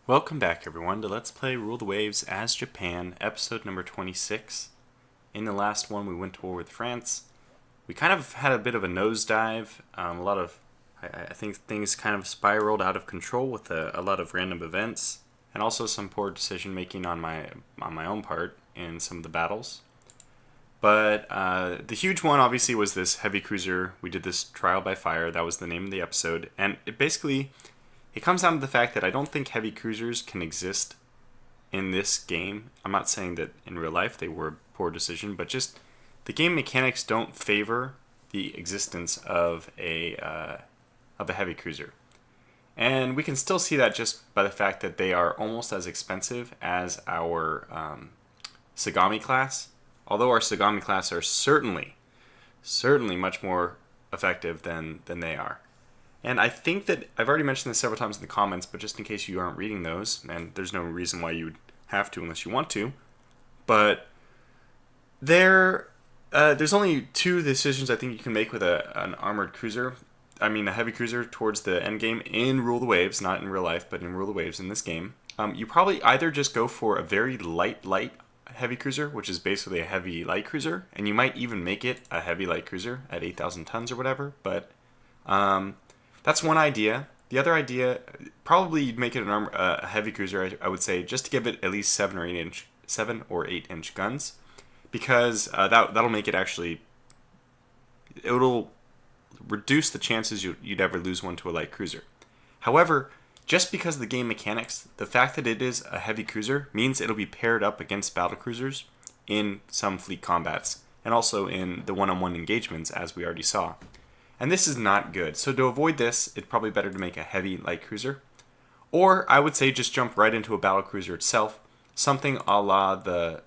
Welcome back, everyone, to Let's Play Rule the Waves as Japan, episode number 26. In the last one, we went to war with France. We kind of had a bit of a nosedive. I think things kind of spiraled out of control with a lot of random events, and also some poor decision making on my own part in some of the battles. But the huge one, obviously, was this heavy cruiser. We did this trial by fire. That was the name of the episode, and it comes down to the fact that I don't think heavy cruisers can exist in this game. I'm not saying that in real life they were a poor decision, but just the game mechanics don't favor the existence of a heavy cruiser. And we can still see that just by the fact that they are almost as expensive as our Sagami class. Although our Sagami class are certainly much more effective than they are. And I think that I've already mentioned this several times in the comments, but just in case you aren't reading those, and there's no reason why you would have to unless you want to, but there's only two decisions I think you can make with an armored cruiser. I mean, a heavy cruiser towards the end game in Rule the Waves, not in real life, but in Rule the Waves in this game. You probably either just go for a very light heavy cruiser, which is basically a heavy light cruiser, and you might even make it a heavy light cruiser at 8,000 tons or whatever, but that's one idea. The other idea, probably you'd make it a heavy cruiser, I would say, just to give it at least 7 or 8 inch guns, because that'll make it it'll reduce the chances you'd ever lose one to a light cruiser. However, just because of the game mechanics, the fact that it is a heavy cruiser means it'll be paired up against battle cruisers in some fleet combats, and also in the one-on-one engagements, as we already saw. And this is not good. So to avoid this, it's probably better to make a heavy light cruiser. Or I would say just jump right into a battle cruiser itself. Something a la the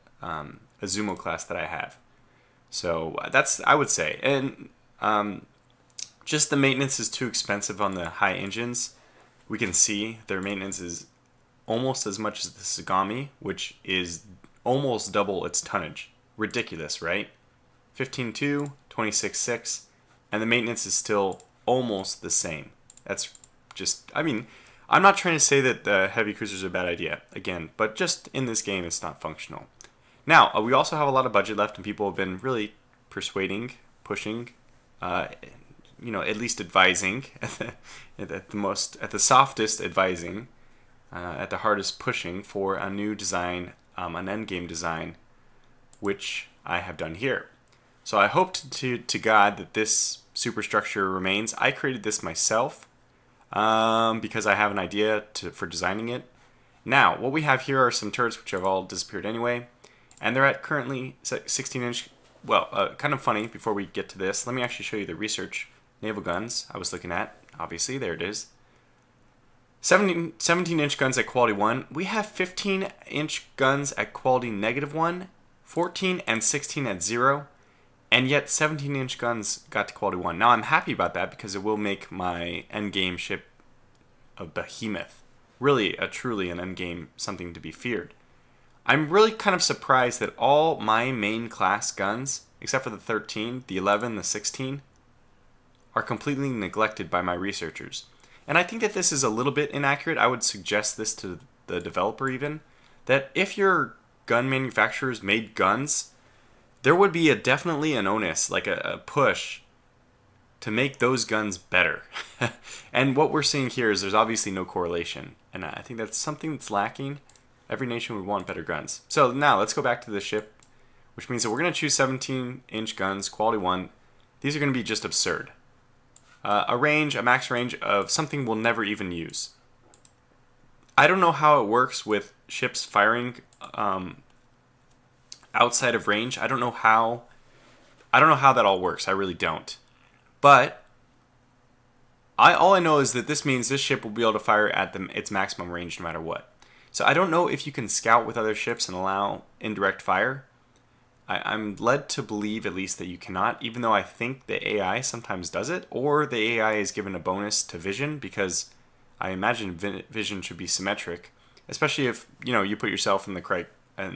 Azumo class that I have. So that's, I would say. And just the maintenance is too expensive on the high engines. We can see their maintenance is almost as much as the Sagami, which is almost double its tonnage. Ridiculous, right? 15.2, 26.6. And the maintenance is still almost the same. That's just, I mean, I'm not trying to say that the heavy cruisers are a bad idea, again, but just in this game, it's not functional. Now, we also have a lot of budget left, and people have been really pushing, at least advising, at the softest advising, at the hardest pushing for a new design, an endgame design, which I have done here. So I hope to God that this superstructure remains. I created this myself because I have an idea for designing it. Now, what we have here are some turrets which have all disappeared anyway, and they're at currently 16-inch. Well, kind of funny, before we get to this, let me actually show you the research naval guns I was looking at. Obviously, there it is. 17-inch guns at quality 1. We have 15-inch guns at quality -1, 14 and 16 at 0. And yet 17-inch guns got to quality 1. Now I'm happy about that because it will make my endgame ship a behemoth. Really, truly an endgame something to be feared. I'm really kind of surprised that all my main class guns, except for the 13, the 11, the 16, are completely neglected by my researchers. And I think that this is a little bit inaccurate. I would suggest this to the developer even, that if your gun manufacturers made guns, there would be definitely an onus, like a push, to make those guns better. And what we're seeing here is there's obviously no correlation. And I think that's something that's lacking. Every nation would want better guns. So now let's go back to the ship, which means that we're going to choose 17-inch guns, quality 1. These are going to be just absurd. A max range of something we'll never even use. I don't know how it works with ships firing outside of range. I don't know how that all works. I really don't. But all I know is that this means this ship will be able to fire at its maximum range no matter what. So I don't know if you can scout with other ships and allow indirect fire. I'm led to believe at least that you cannot, even though I think the AI sometimes does it, or the AI is given a bonus to vision, because I imagine vision should be symmetric, especially if you put yourself in the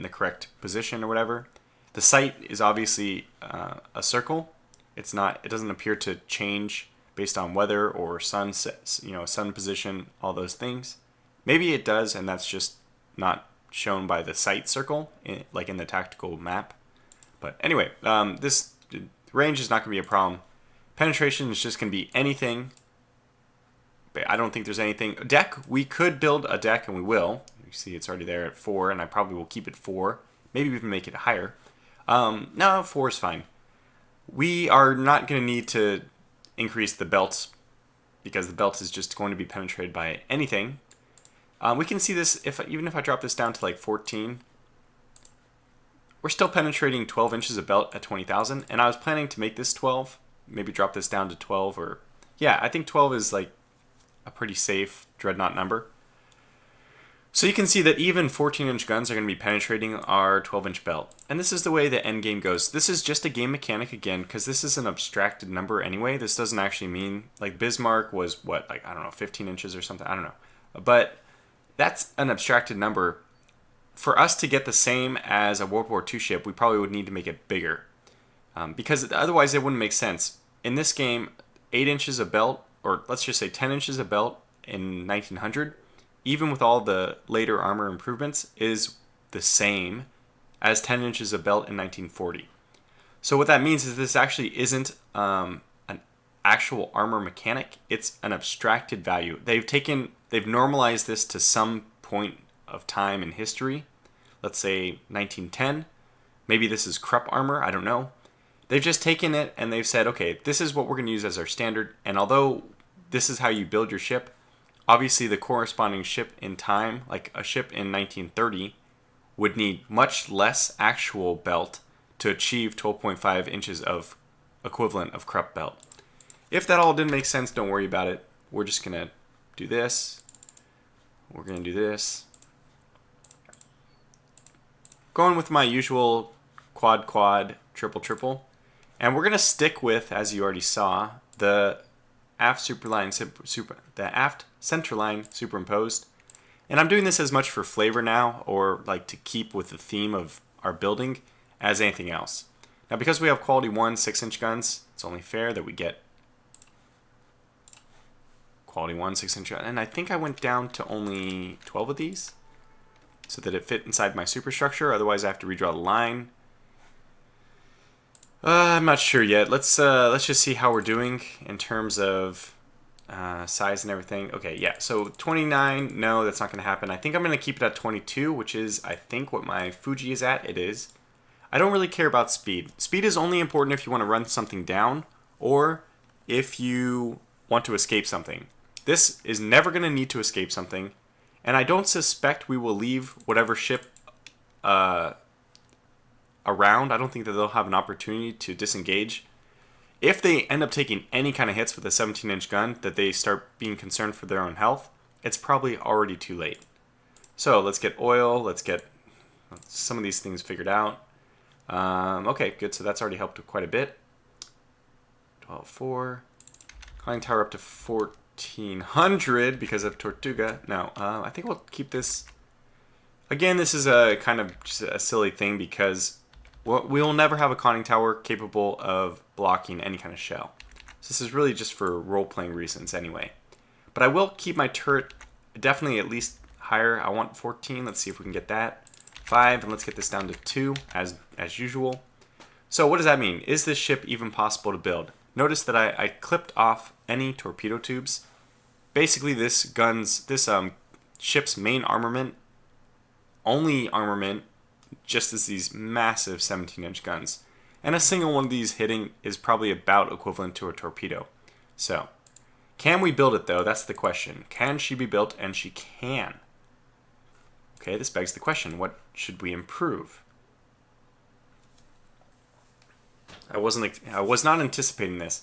correct position or whatever. The sight is obviously a circle. It doesn't appear to change based on weather or sun position, all those things. Maybe it does, and that's just not shown by the sight circle, like in the tactical map. But anyway, this range is not going to be a problem. Penetration is just going to be anything. But I don't think there's anything. Deck, we could build a deck, and we will. You see it's already there at 4, and I probably will keep it 4. Maybe even make it higher. No, 4 is fine. We are not going to need to increase the belts because the belt is just going to be penetrated by anything. We can see this, even if I drop this down to like 14, we're still penetrating 12 inches of belt at 20,000, and I was planning to make this 12, maybe drop this down to 12, or yeah, I think 12 is like a pretty safe dreadnought number. So you can see that even 14-inch guns are going to be penetrating our 12-inch belt. And this is the way the end game goes. This is just a game mechanic again, because this is an abstracted number anyway. This doesn't actually mean, like Bismarck was what, like, I don't know, 15 inches or something, I don't know. But that's an abstracted number. For us to get the same as a World War II ship, we probably would need to make it bigger. Because otherwise it wouldn't make sense. In this game, 8 inches of belt, or let's just say 10 inches of belt in 1900, even with all the later armor improvements, is the same as 10 inches of belt in 1940. So what that means is this actually isn't an actual armor mechanic. It's an abstracted value. They've normalized this to some point of time in history. Let's say 1910. Maybe this is Krupp armor. I don't know. They've just taken it and they've said, okay, this is what we're going to use as our standard. And although this is how you build your ship, obviously the corresponding ship in time, like a ship in 1930, would need much less actual belt to achieve 12.5 inches of equivalent of Krupp belt. If that all didn't make sense, don't worry about it. We're just going to do this. We're going to do this. Going with my usual quad, triple. And we're going to stick with, as you already saw, the aft center line superimposed. And I'm doing this as much for flavor now, or like to keep with the theme of our building, as anything else. Now because we have quality 1 6-inch guns, it's only fair that we get quality 1 6-inch gun. And I think I went down to only 12 of these so that it fit inside my superstructure. Otherwise I have to redraw the line. I'm not sure yet. Let's just see how we're doing in terms of size and everything. Okay, yeah, so 29, no, that's not going to happen. I think I'm going to keep it at 22, which is, I think, what my Fuji is at. It is. I don't really care about speed. Speed is only important if you want to run something down or if you want to escape something. This is never going to need to escape something, and I don't suspect we will leave whatever ship around. I don't think that they'll have an opportunity to disengage. If they end up taking any kind of hits with a 17-inch gun that they start being concerned for their own health, it's probably already too late. So let's get oil. Let's get some of these things figured out. Okay, good. So that's already helped quite a bit. 12.4. Climbing tower up to 1400 because of Tortuga. No, I think we'll keep this. Again, this is a kind of just a silly thing because we will never have a conning tower capable of blocking any kind of shell. So this is really just for role-playing reasons anyway. But I will keep my turret definitely at least higher. I want 14. Let's see if we can get that. 5, and let's get this down to 2 as usual. So what does that mean? Is this ship even possible to build? Notice that I clipped off any torpedo tubes. Basically, this ship's main armament, only armament, just as these massive 17-inch guns. And a single one of these hitting is probably about equivalent to a torpedo. So, can we build it though? That's the question. Can she be built? And she can. Okay, this begs the question, what should we improve? I was not anticipating this.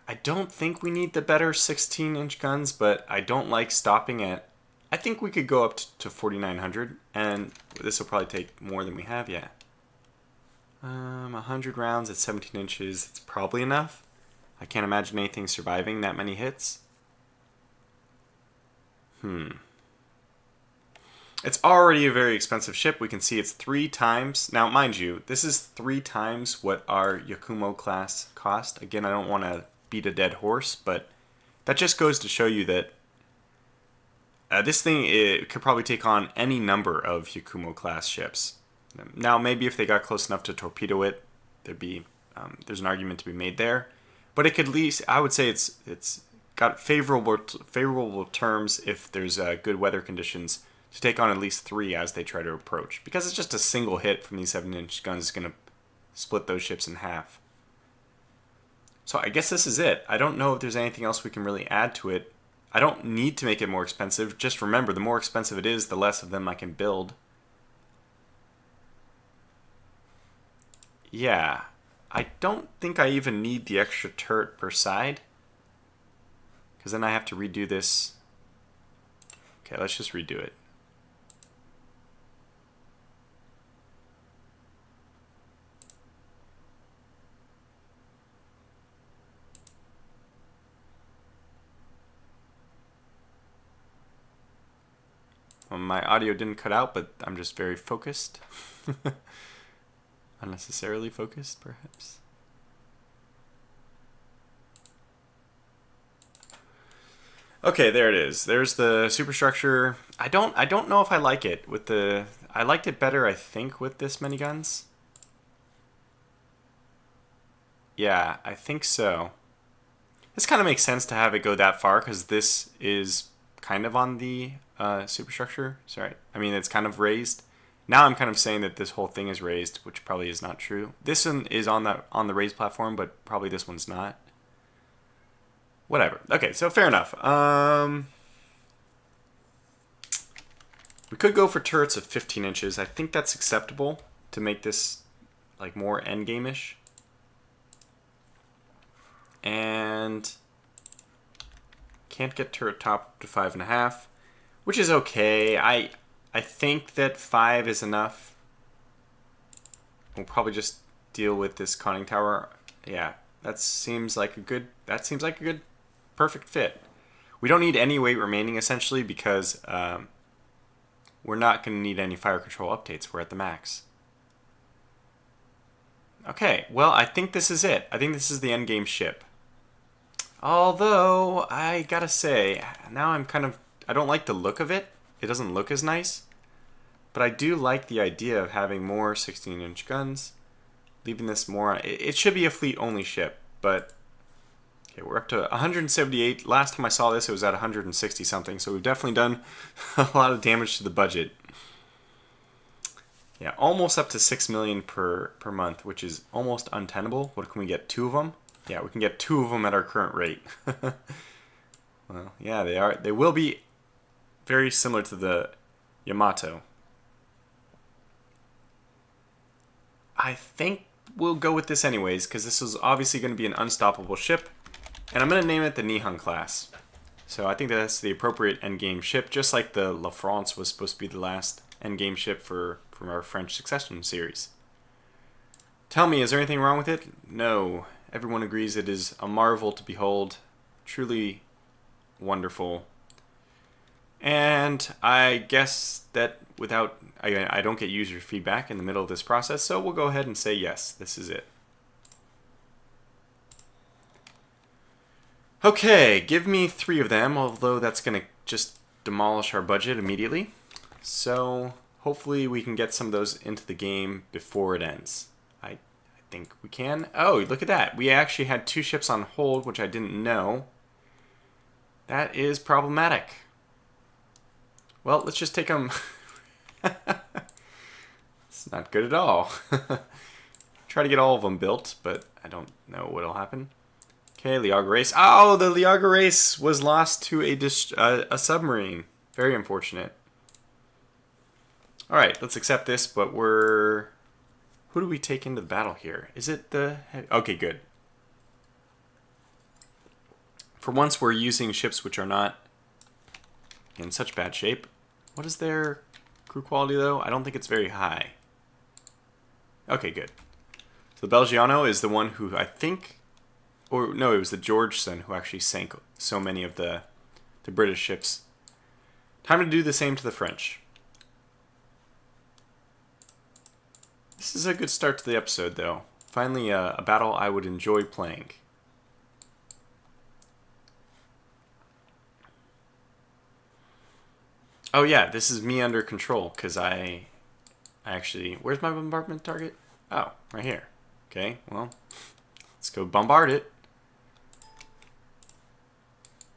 I don't think we need the better 16-inch guns, but I don't like stopping at. I think we could go up to 4,900, and this will probably take more than we have. Yeah, 100 rounds at 17 inches. It's probably enough. I can't imagine anything surviving that many hits. It's already a very expensive ship. We can see it's 3 times. Now, mind you, this is 3 times what our Yakumo class cost. Again, I don't want to beat a dead horse, but that just goes to show you that this thing, it could probably take on any number of Yakumo-class ships. Now, maybe if they got close enough to torpedo it, there's an argument to be made there. But it could at least, I would say it's got favorable terms if there's good weather conditions to take on at least 3 as they try to approach. Because it's just a single hit from these 7-inch guns is going to split those ships in half. So I guess this is it. I don't know if there's anything else we can really add to it. I don't need to make it more expensive. Just remember, the more expensive it is, the less of them I can build. Yeah, I don't think I even need the extra turret per side. Because then I have to redo this. Okay, let's just redo it. Well, my audio didn't cut out, but I'm just very focused. Unnecessarily focused, perhaps. Okay, there it is. There's the superstructure. I don't know if I like it with the. I liked it better, I think, with this many guns. Yeah, I think so. This kind of makes sense to have it go that far because this is kind of on the superstructure. Sorry, I mean it's kind of raised. Now I'm kind of saying that this whole thing is raised, which probably is not true. This one is on the raised platform, but probably this one's not. Whatever. Okay, so fair enough. We could go for turrets of 15 inches. I think that's acceptable to make this like more endgame-ish. And can't get turret top to 5.5, which is okay. I think that 5 is enough. We'll probably just deal with this conning tower. Yeah, that seems like a good perfect fit. We don't need any weight remaining essentially because we're not going to need any fire control updates. We're at the max. Okay, well, I think this is it. I think this is the endgame ship. Although, I gotta say, now I don't like the look of it. It doesn't look as nice. But I do like the idea of having more 16-inch guns. Leaving this more. It should be a fleet-only ship, but okay, we're up to 178. Last time I saw this, it was at 160 something. So we've definitely done a lot of damage to the budget. Yeah, almost up to 6 million per month, which is almost untenable. What can we get? 2 of them? Yeah, we can get 2 of them at our current rate. Well, yeah, they are. They will be very similar to the Yamato. I think we'll go with this anyways, because this is obviously going to be an unstoppable ship. And I'm going to name it the Nihon class. So I think that's the appropriate endgame ship, just like the La France was supposed to be the last endgame ship from our French Succession series. Tell me, is there anything wrong with it? No. Everyone agrees it is a marvel to behold. Truly wonderful. And I guess that I don't get user feedback in the middle of this process, so we'll go ahead and say yes, this is it. Okay, give me 3 of them, although that's going to just demolish our budget immediately. So hopefully we can get some of those into the game before it ends. I think we can. Oh, look at that. We actually had 2 ships on hold, which I didn't know. That is problematic. Well, let's just take them. It's not good at all. Try to get all of them built, but I don't know what'll happen. Okay, Liaga Race. Oh, the Liaga Race was lost to a submarine. Very unfortunate. All right, let's accept this, but who do we take into the battle here? Is it the... Okay, good. For once, we're using ships which are not in such bad shape. What is their crew quality, though? I don't think it's very high. Okay, good. So the Belgiano is the one who I think... Or, no, it was the Georgeson who actually sank so many of the British ships. Time to do the same to the French. This is a good start to the episode, though. Finally, a battle I would enjoy playing. Oh yeah, this is me under control because I actually... Where's my bombardment target? Oh, right here. Okay, well, let's go bombard it.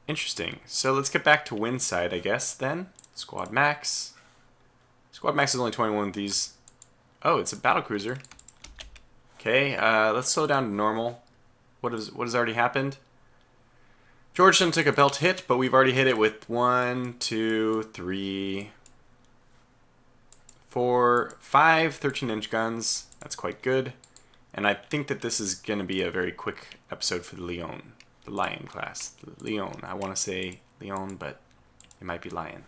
Interesting. So let's get back to wind side, I guess, then. Squad max. Squad max is only 21 with these. Oh, it's a battlecruiser. Okay, let's slow down to normal. What has already happened? Georgetown took a belt hit, but we've already hit it with 1, 2, 3, 4, 5 13-inch guns. That's quite good. And I think that this is going to be a very quick episode for the Lion. The Lion class. The Lion. I want to say Lion, but it might be Lion.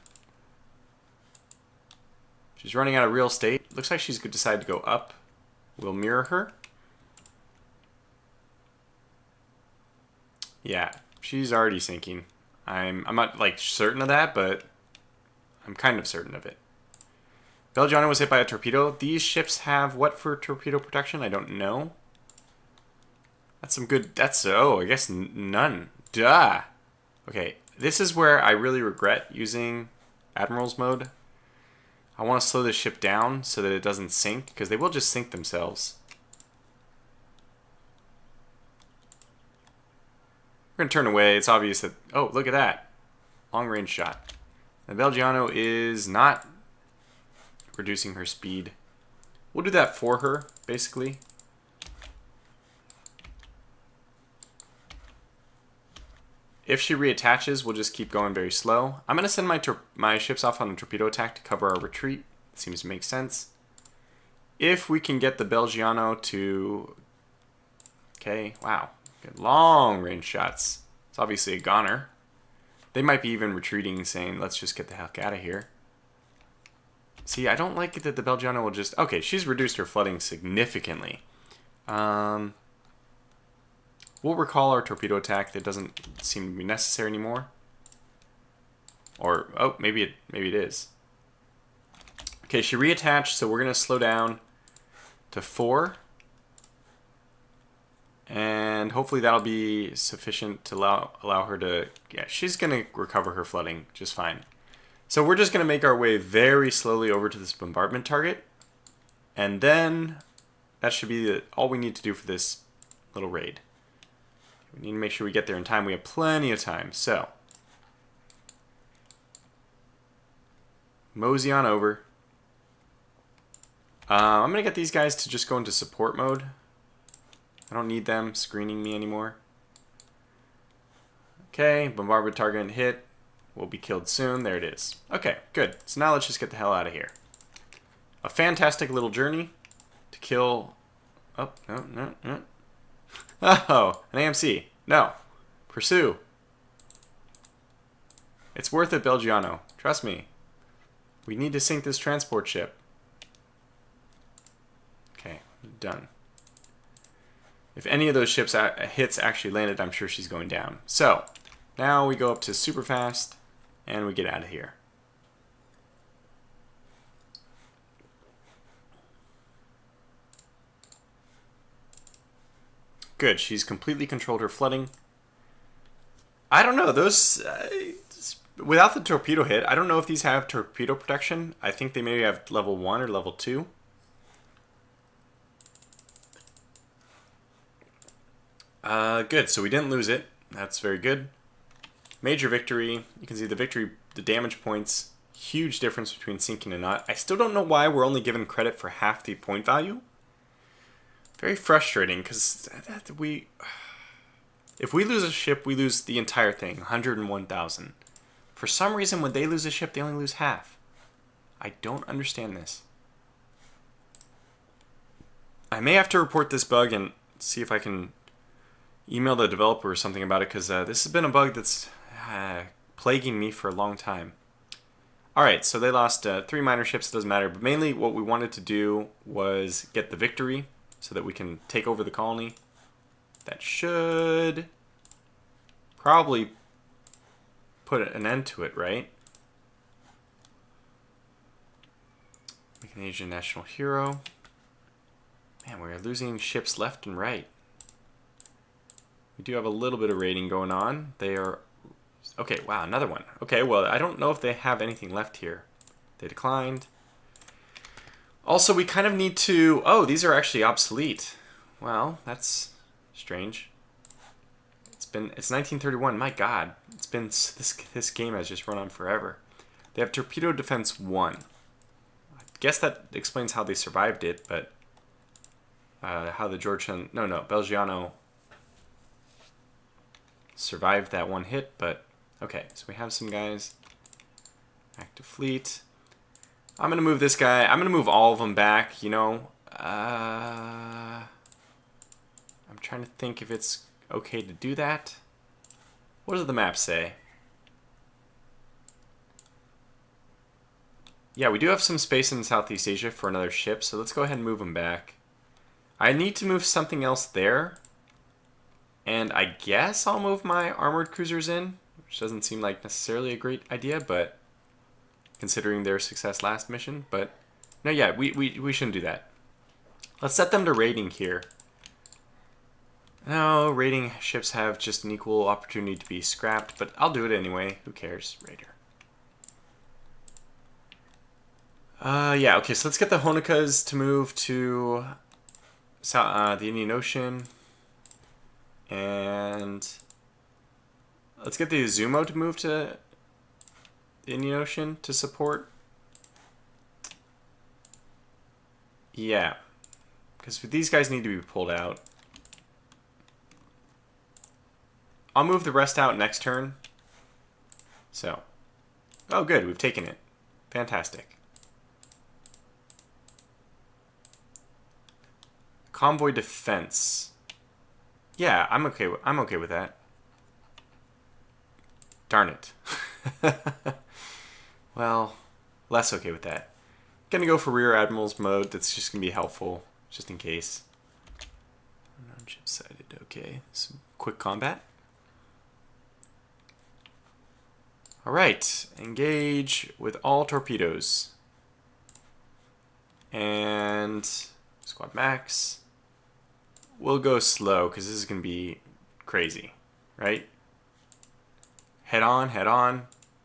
She's running out of real estate. Looks like she's going to decide to go up. We'll mirror her. Yeah, she's already sinking. I'm not like certain of that, but I'm kind of certain of it. Belgiano was hit by a torpedo. These ships have what for torpedo protection? I don't know. That's some good... That's... Oh, I guess none. Duh. Okay, this is where I really regret using Admiral's mode. I want to slow this ship down so that it doesn't sink, because they will just sink themselves. We're going to turn away. It's obvious that... Oh, look at that. Long-range shot. The Belgiano is not reducing her speed. We'll do that for her, basically. If she reattaches, we'll just keep going very slow. I'm going to send my ships off on a torpedo attack to cover our retreat. Seems to make sense. If we can get the Belgiano to... Okay, wow. Good long range shots. It's obviously a goner. They might be even retreating, saying, let's just get the heck out of here. See, I don't like it that the Belgiano will just... Okay, she's reduced her flooding significantly. We'll recall our torpedo attack. That doesn't seem to be necessary anymore. Or, oh, maybe it is. Okay, she reattached, so we're going to slow down to 4. And hopefully that'll be sufficient to allow her to... Yeah, she's going to recover her flooding just fine. So we're just going to make our way very slowly over to this bombardment target. And then that should be all we need to do for this little raid. We need to make sure we get there in time. We have plenty of time. So, mosey on over. I'm going to get these guys to just go into support mode. I don't need them screening me anymore. Okay, bombardment target hit. We'll be killed soon. There it is. Okay, good. So now let's just get the hell out of here. A fantastic little journey to kill... Oh, no. Oh, an AMC. No. Pursue. It's worth it, Belgiano. Trust me. We need to sink this transport ship. Okay, done. If any of those ships hits actually landed, I'm sure she's going down. So, now we go up to super fast, and we get out of here. Good, she's completely controlled her flooding. I don't know, those... without the torpedo hit, I don't know if these have torpedo protection. I think they maybe have level 1 or level 2. Good, so we didn't lose it. That's very good. Major victory. You can see the damage points. Huge difference between sinking and not. I still don't know why we're only given credit for half the point value. Very frustrating, because if we lose a ship, we lose the entire thing, 101,000. For some reason, when they lose a ship, they only lose half. I don't understand this. I may have to report this bug and see if I can email the developer or something about it, because this has been a bug that's plaguing me for a long time. Alright, so they lost 3 minor ships, it doesn't matter, but mainly what we wanted to do was get the victory so that we can take over the colony. That should probably put an end to it, right? Make an Asian national hero. Man, we're losing ships left and right. We do have a little bit of raiding going on. They are Okay, wow, another one. Okay, well, I don't know if they have anything left here. They declined. Also, we kind of need to... Oh, these are actually obsolete. Well, that's strange. It's 1931. My God, this game has just run on forever. They have torpedo defense 1. I guess that explains how they survived it, but how the Georgetown... No, Belgiano survived that one hit, but okay. So we have some guys. Active fleet. I'm going to move this guy. I'm going to move all of them back, you know. I'm trying to think if it's okay to do that. What does the map say? Yeah, we do have some space in Southeast Asia for another ship, so let's go ahead and move them back. I need to move something else there. And I guess I'll move my armored cruisers in, which doesn't seem like necessarily a great idea, but considering their success last mission. But no, yeah, we shouldn't do that. Let's set them to raiding here. No, raiding ships have just an equal opportunity to be scrapped, but I'll do it anyway. Who cares? Raider. Yeah, okay, so let's get the Honeikas to move to the Indian Ocean. And let's get the Izumo to move to the Indian Ocean to support. Yeah, because these guys need to be pulled out. I'll move the rest out next turn. So, oh good, we've taken it. Fantastic. Convoy defense. Yeah, I'm okay with that. Darn it. Well, less okay with that. Gonna go for Rear Admiral's mode. That's just gonna be helpful, just in case. Non-ship sighted. Okay, some quick combat. All right, engage with all torpedoes. And squad max. We'll go slow because this is going to be crazy, right? Head on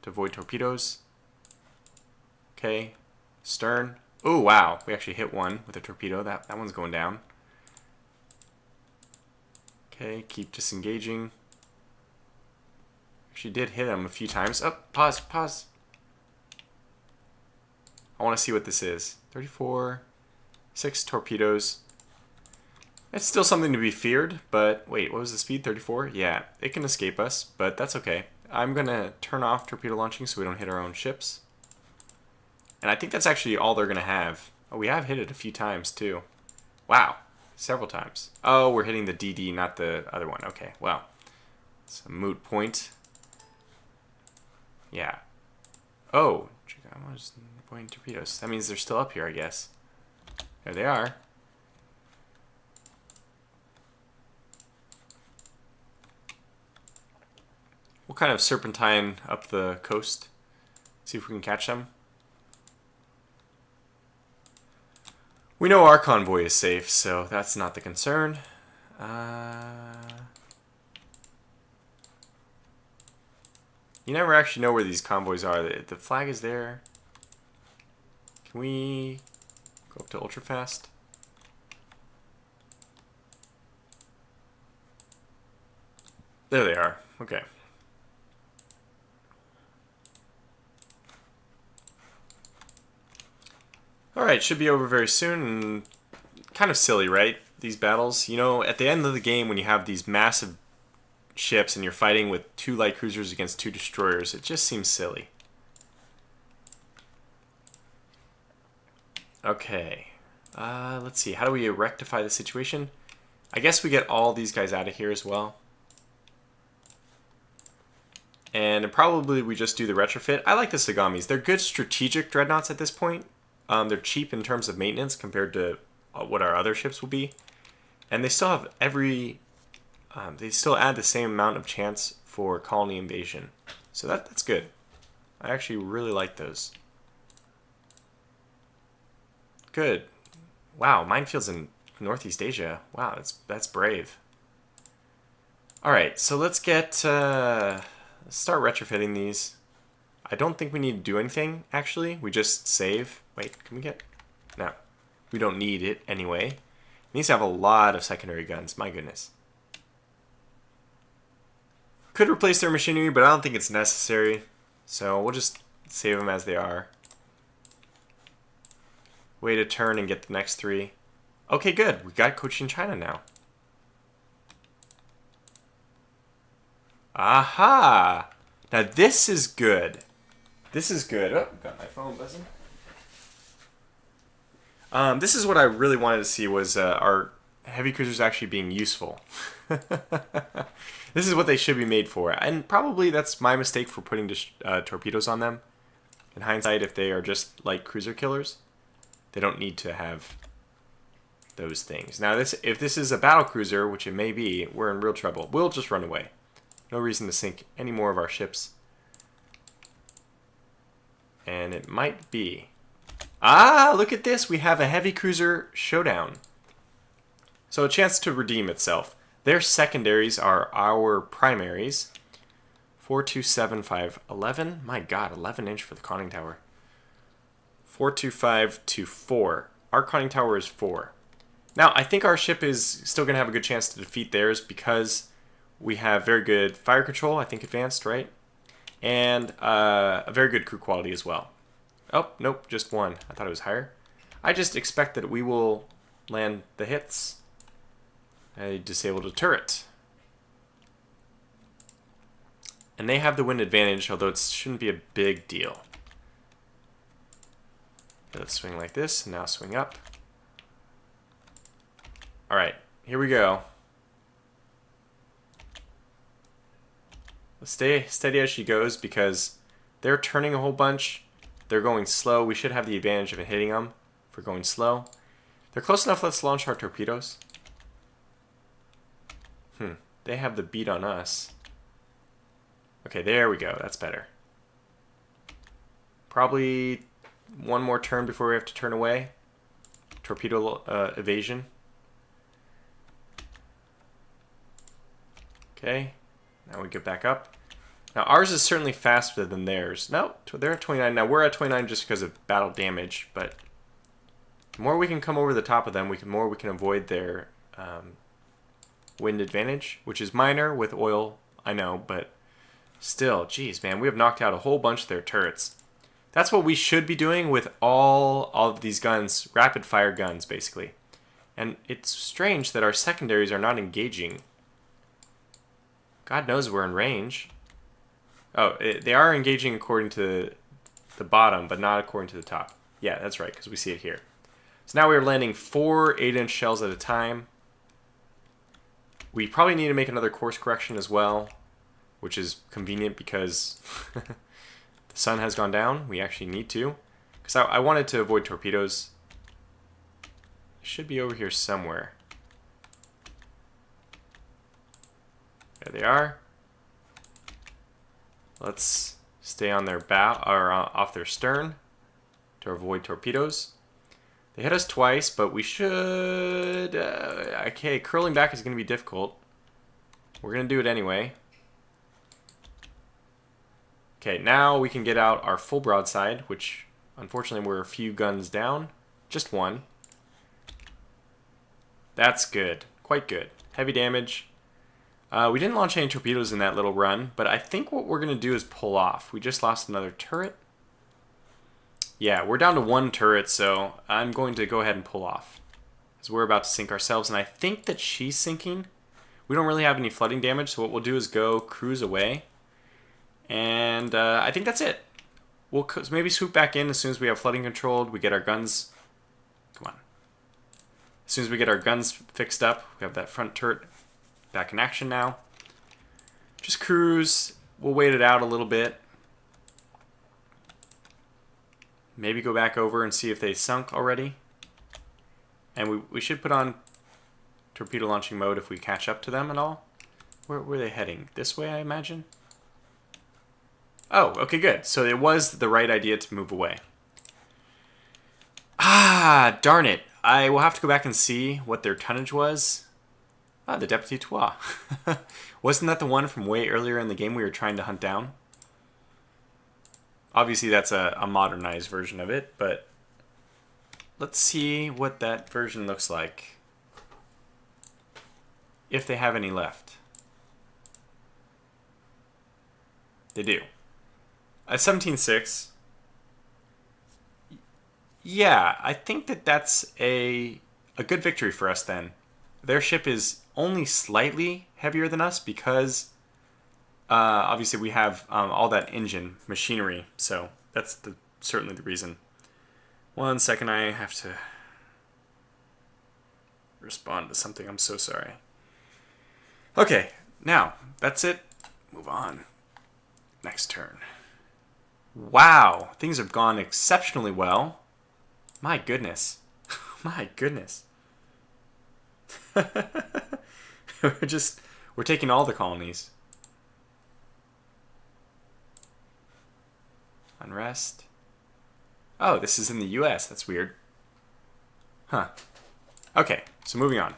to avoid torpedoes. Okay, stern. Oh, wow. We actually hit one with a torpedo. That one's going down. Okay, keep disengaging. Actually did hit him a few times. Oh, pause. I want to see what this is. 34, 6 torpedoes. It's still something to be feared, but wait, what was the speed? 34? Yeah, it can escape us, but that's okay. I'm going to turn off torpedo launching so we don't hit our own ships. And I think that's actually all they're going to have. Oh, we have hit it a few times, too. Wow, several times. Oh, we're hitting the DD, not the other one. Okay, well, it's a moot point. Yeah. Oh, I was pointing torpedoes. That means they're still up here, I guess. There they are. We'll kind of serpentine up the coast, see if we can catch them. We know our convoy is safe, so that's not the concern. You never actually know where these convoys are. The flag is there. Can we go up to ultra fast? There they are. Okay. Alright, should be over very soon, and kind of silly, right? These battles. You know, at the end of the game, when you have these massive ships and you're fighting with 2 light cruisers against 2 destroyers, it just seems silly. Okay. Let's see. How do we rectify the situation? I guess we get all these guys out of here as well. And probably we just do the retrofit. I like the Sagamis. They're good strategic dreadnoughts at this point. They're cheap in terms of maintenance compared to what our other ships will be. And they still have they still add the same amount of chance for colony invasion. So that's good. I actually really like those. Good. Wow, minefields in Northeast Asia. Wow, that's brave. Alright, so let's get Let's start retrofitting these. I don't think we need to do anything, actually. We just save. Wait, can we get... No. We don't need it anyway. It needs to have a lot of secondary guns. My goodness. Could replace their machinery, but I don't think it's necessary. So we'll just save them as they are. Wait a turn and get the next 3. Okay, good. We got Cochin China now. Aha! Now this is good. This is good. Oh, got my phone buzzing. This is what I really wanted to see was our heavy cruisers actually being useful. This is what they should be made for. And probably that's my mistake for putting torpedoes on them. In hindsight, if they are just like cruiser killers, they don't need to have those things. Now, if this is a battle cruiser, which it may be, we're in real trouble. We'll just run away. No reason to sink any more of our ships. And it might be... Ah, look at this. We have a heavy cruiser showdown. So a chance to redeem itself. Their secondaries are our primaries. 4, 2, 7, 5, 11. My God, 11 inch for the conning tower. 4, 2, 5, 2, 4. Our conning tower is 4. Now, I think our ship is still going to have a good chance to defeat theirs because we have very good fire control, I think advanced, right? And a very good crew quality as well. Oh, nope, just 1. I thought it was higher. I just expect that we will land the hits. I disabled a turret. And they have the wind advantage, although it shouldn't be a big deal. Let's swing like this, and now swing up. Alright, here we go. Let's stay steady as she goes because they're turning a whole bunch. They're going slow. We should have the advantage of hitting them if we're going slow. They're close enough. Let's launch our torpedoes. They have the beat on us. Okay, there we go. That's better. Probably one more turn before we have to turn away. Torpedo evasion. Okay, now we get back up. Now ours is certainly faster than theirs. No, they're at 29. Now we're at 29 just because of battle damage, but the more we can come over the top of them, the more we can avoid their wind advantage, which is minor with oil, I know, but still, geez, man, we have knocked out a whole bunch of their turrets. That's what we should be doing with all of these guns, rapid fire guns, basically. And it's strange that our secondaries are not engaging. God knows we're in range. Oh, they are engaging according to the bottom, but not according to the top. Yeah, that's right, because we see it here. So now we're landing 4 8-inch shells at a time. We probably need to make another course correction as well, which is convenient because the sun has gone down. We actually need to. Because I wanted to avoid torpedoes. It should be over here somewhere. There they are. Let's stay on their bow or off their stern to avoid torpedoes. They hit us twice, but we should... okay, curling back is going to be difficult. We're going to do it anyway. Okay, now we can get out our full broadside, which unfortunately we're a few guns down. Just 1. That's good. Quite good. Heavy damage. We didn't launch any torpedoes in that little run, but I think what we're going to do is pull off. We just lost another turret. Yeah, we're down to 1 turret, so I'm going to go ahead and pull off. Because we're about to sink ourselves, and I think that she's sinking. We don't really have any flooding damage, so what we'll do is go cruise away. And I think that's it. We'll maybe swoop back in as soon as we have flooding controlled. We get our guns... Come on. As soon as we get our guns fixed up, we have that front turret back in action now. Just cruise. We'll wait it out a little bit. Maybe go back over and see if they sunk already. And we should put on torpedo launching mode if we catch up to them at all. Where were they heading? This way, I imagine? Oh, okay, good. So it was the right idea to move away. Ah, darn it. I will have to go back and see what their tonnage was. Ah, the Deputy Trois. Wasn't that the one from way earlier in the game we were trying to hunt down? Obviously, that's a modernized version of it, but let's see what that version looks like. If they have any left. They do. A 17.6. Yeah, I think that's a good victory for us then. Their ship is only slightly heavier than us because obviously we have all that engine machinery, so that's certainly the reason. 1 second, I have to respond to something. I'm so sorry. Okay, now that's it. Move on. Next turn. Wow, things have gone exceptionally well. My goodness. My goodness. We're taking all the colonies. Unrest. Oh, this is in the US. That's weird. Huh. Okay, so moving on.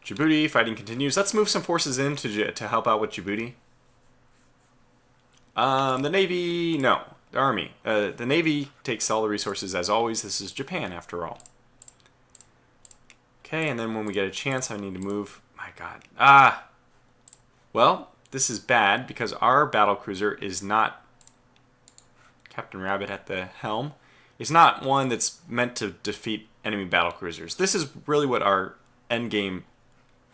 Djibouti, fighting continues. Let's move some forces in to help out with Djibouti. The Navy, no. The Army. The Navy takes all the resources as always. This is Japan, after all. Okay, and then when we get a chance, I need to move. My God. Ah! Well, this is bad because our battlecruiser is not... Captain Rabbit at the helm. Is not one that's meant to defeat enemy battlecruisers. This is really what our endgame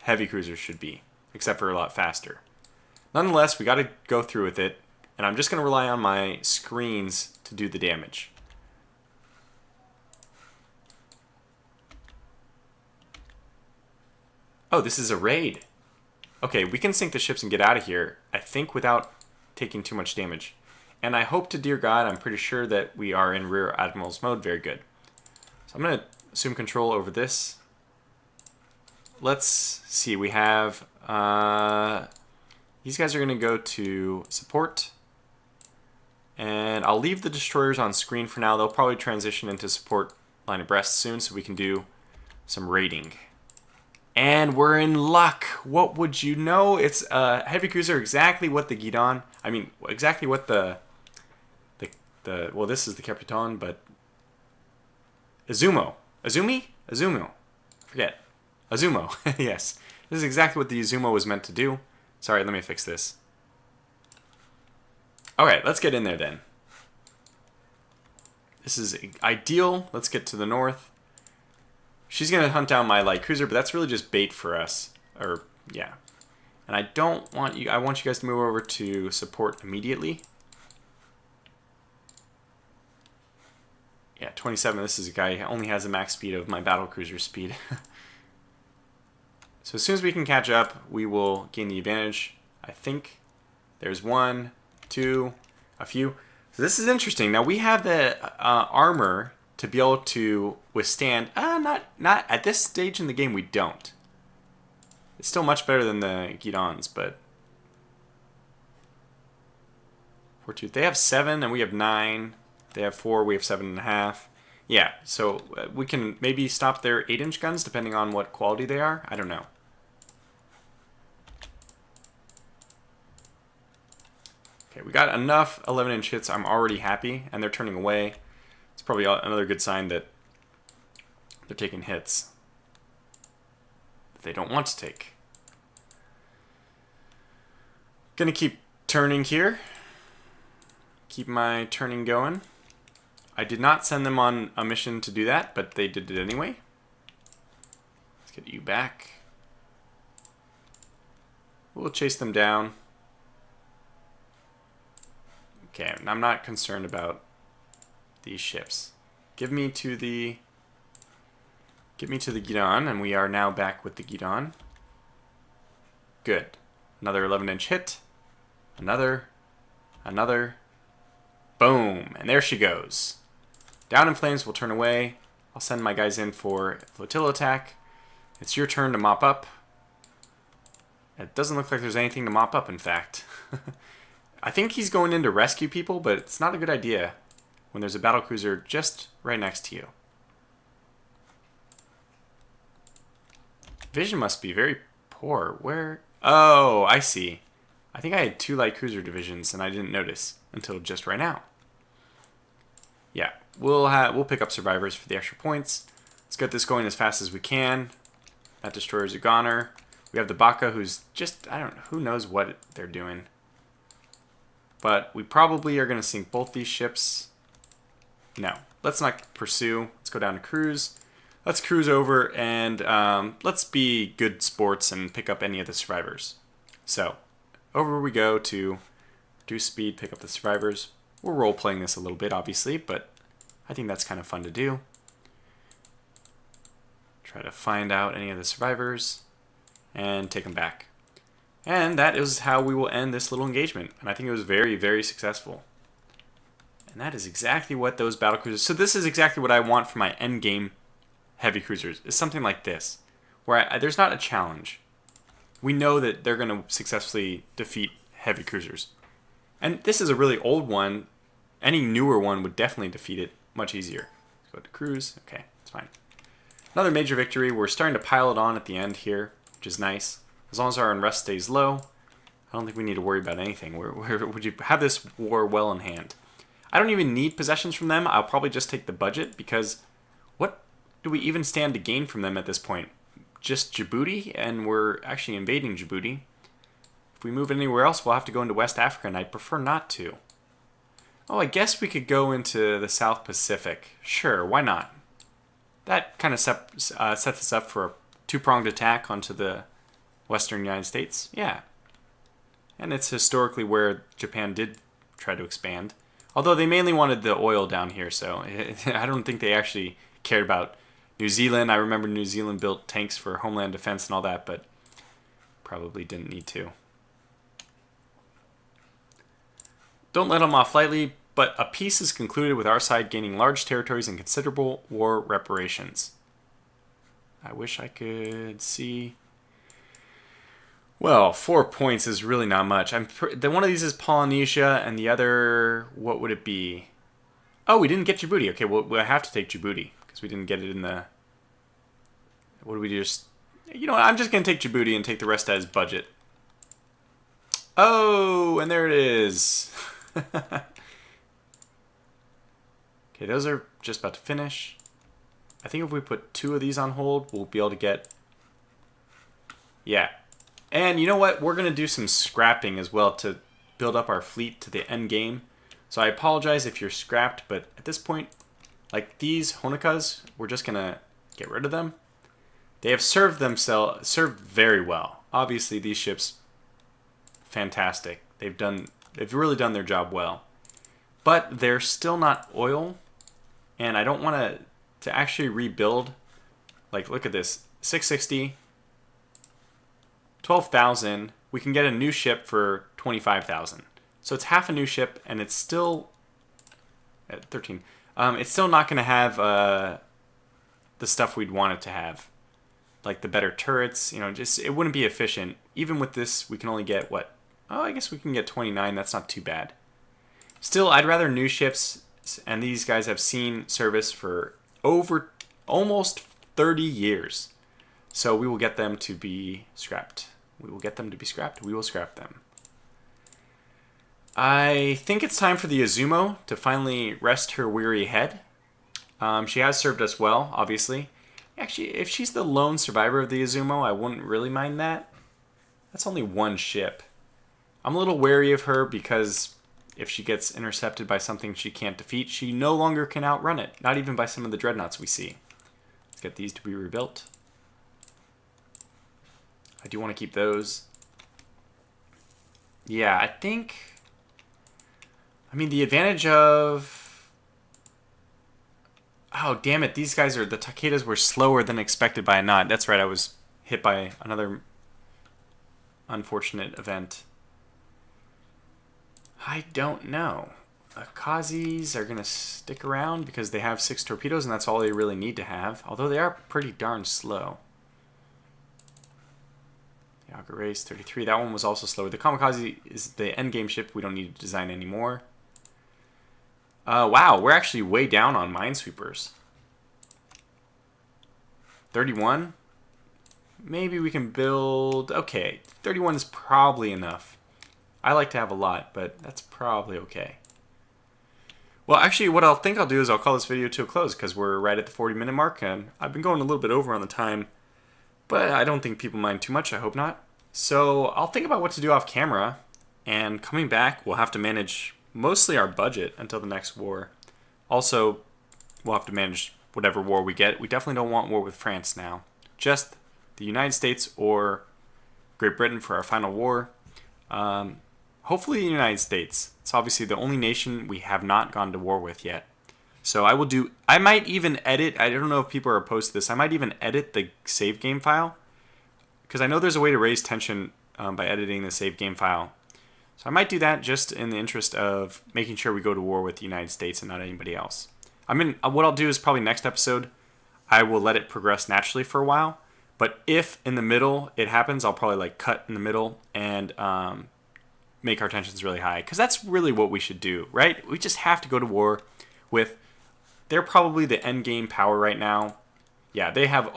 heavy cruisers should be, except for a lot faster. Nonetheless, we got to go through with it, and I'm just going to rely on my screens to do the damage. Oh, this is a raid. Okay, we can sink the ships and get out of here, I think, without taking too much damage. And I hope to dear God, I'm pretty sure that we are in Rear Admiral's mode. Very good. So I'm going to assume control over this. Let's see, we have... these guys are going to go to support. And I'll leave the destroyers on screen for now. They'll probably transition into support line abreast soon so we can do some raiding. And we're in luck. What would you know? It's a heavy cruiser, exactly what the Guidon... I mean, exactly what the well, this is the Capitan, but... Izumo. Azumi? Izumo. Forget. Izumo. Yes. This is exactly what the Izumo was meant to do. Sorry, let me fix this. Alright, let's get in there then. This is ideal. Let's get to the north. She's going to hunt down my light cruiser, but that's really just bait for us. Or, yeah. And I don't want you... I want you guys to move over to support immediately. Yeah, 27. This is a guy who only has a max speed of my battlecruiser speed. So as soon as we can catch up, we will gain the advantage. I think there's 1, 2, a few. So this is interesting. Now we have the armor to be able to withstand. Not at this stage in the game. We don't. It's still much better than the Guidons, but 4-2. They have 7 and we have 9. They have 4. We have 7.5. Yeah, so we can maybe stop their 8-inch guns depending on what quality they are. I don't know. Okay, we got enough 11-inch hits. I'm already happy, and they're turning away. It's probably another good sign that they're taking hits that they don't want to take. Gonna keep turning here. Keep my turning going. I did not send them on a mission to do that, but they did it anyway. Let's get you back. We'll chase them down. Okay, I'm not concerned about these ships. Give me to the Guidon, and we are now back with the Guidon. Good. Another 11-inch hit. Another. Boom. And there she goes. Down in flames, we'll turn away. I'll send my guys in for flotilla attack. It's your turn to mop up. It doesn't look like there's anything to mop up, in fact. I think he's going in to rescue people, but it's not a good idea when there's a battlecruiser just right next to you. Vision must be very Corps. Where? Oh, I see. I think I had 2 light cruiser divisions and I didn't notice until just right now. Yeah, we'll pick up survivors for the extra points. Let's get this going as fast as we can. That destroyer's a goner. We have the Baka, who's just, I don't know, who knows what they're doing. But we probably are going to sink both these ships. No, let's not pursue. Let's go down to cruise. Let's cruise over and let's be good sports and pick up any of the survivors. So, over we go to reduce speed, pick up the survivors. We're role-playing this a little bit, obviously, but I think that's kind of fun to do. Try to find out any of the survivors and take them back. And that is how we will end this little engagement. And I think it was very, very successful. And that is exactly what those battle cruisers... So this is exactly what I want for my endgame heavy cruisers. It's something like this, where there's not a challenge. We know that they're going to successfully defeat heavy cruisers. And this is a really old one. Any newer one would definitely defeat it much easier. Let's go to cruise. Okay, it's fine. Another major victory. We're starting to pile it on at the end here, which is nice. As long as our unrest stays low, I don't think we need to worry about anything. Would you have this war well in hand? I don't even need possessions from them. I'll probably just take the budget because what do we even stand to gain from them at this point? Just Djibouti, and we're actually invading Djibouti. If we move anywhere else, we'll have to go into West Africa, and I'd prefer not to. Oh, I guess we could go into the South Pacific. Sure, why not? That kind of sets us up for a two-pronged attack onto the Western United States. Yeah. And it's historically where Japan did try to expand. Although they mainly wanted the oil down here, so I don't think they actually cared about New Zealand. I remember New Zealand built tanks for homeland defense and all that, but probably didn't need to. Don't let them off lightly, but a peace is concluded with our side gaining large territories and considerable war reparations. I wish I could see... Well, 4 points is really not much. One of these is Polynesia, and the other, what would it be? Oh, we didn't get Djibouti. Okay, well, I have to take Djibouti, because we didn't get it in the... What do we just... You know what, I'm just going to take Djibouti and take the rest as budget. Oh, and there it is. Okay, those are just about to finish. I think if we put 2 of these on hold, we'll be able to get... Yeah. And you know what? We're going to do some scrapping as well to build up our fleet to the end game. So I apologize if you're scrapped, but at this point, like these Honokas, we're just going to get rid of them. They have served very well. Obviously, these ships, fantastic. They've really done their job well. But they're still not oil, and I don't want to actually rebuild. Like, look at this, 660. 12,000, we can get a new ship for 25,000. So it's half a new ship, and it's still at 13. It's still not going to have the stuff we'd want it to have, like the better turrets. You know, just it wouldn't be efficient. Even with this, we can only get what? Oh, I guess we can get 29. That's not too bad. Still, I'd rather new ships, and these guys have seen service for over almost 30 years. So we will get them to be scrapped. We will get them to be scrapped. We will scrap them. I think it's time for the Izumo to finally rest her weary head. She has served us well, obviously. Actually, if she's the lone survivor of the Izumo, I wouldn't really mind that. That's only 1 ship. I'm a little wary of her because if she gets intercepted by something she can't defeat, she no longer can outrun it. Not even by some of the dreadnoughts we see. Let's get these to be rebuilt. I do want to keep those. Yeah, I think... I mean, the advantage of... Oh, damn it. These guys are... The Takedas were slower than expected by a knot. That's right. I was hit by another unfortunate event. I don't know. Akazis are going to stick around because they have 6 torpedoes, and that's all they really need to have. Although they are pretty darn slow. Yaga Race 33. That one was also slower. The Kamikaze is the endgame ship we don't need to design anymore. Wow, we're actually way down on Minesweepers. 31? maybe we can build... Okay, 31 is probably enough. I like to have a lot, but that's probably okay. Well, actually, what I'll do is I'll call this video to a close because we're right at the 40-minute mark, and I've been going a little bit over on the time, but I don't think people mind too much. I hope not. So I'll think about what to do off camera, and coming back, we'll have to manage mostly our budget until the next war. Also, we'll have to manage whatever war we get. We definitely don't want war with France now. Just the United States or Great Britain for our final war. Hopefully the United States. It's obviously the only nation we have not gone to war with yet. So I might even edit, I don't know if people are opposed to this, I might even edit the save game file. Because I know there's a way to raise tension by editing the save game file. So I might do that just in the interest of making sure we go to war with the United States and not anybody else. What I'll do is probably next episode, I will let it progress naturally for a while. But if in the middle it happens, I'll probably cut in the middle and make our tensions really high. Because that's really what we should do, right? We just have to go to war with... They're probably the end game power right now. Yeah, they have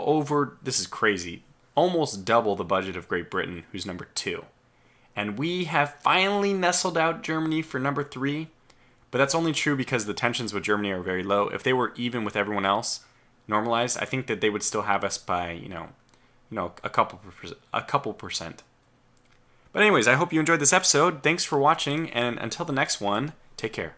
this is crazy, almost double the budget of Great Britain, who's number 2. And we have finally nestled out Germany for number 3. But that's only true because the tensions with Germany are very low. If they were even with everyone else, normalized, I think that they would still have us by, a couple percent. But anyways, I hope you enjoyed this episode. Thanks for watching, and until the next one, take care.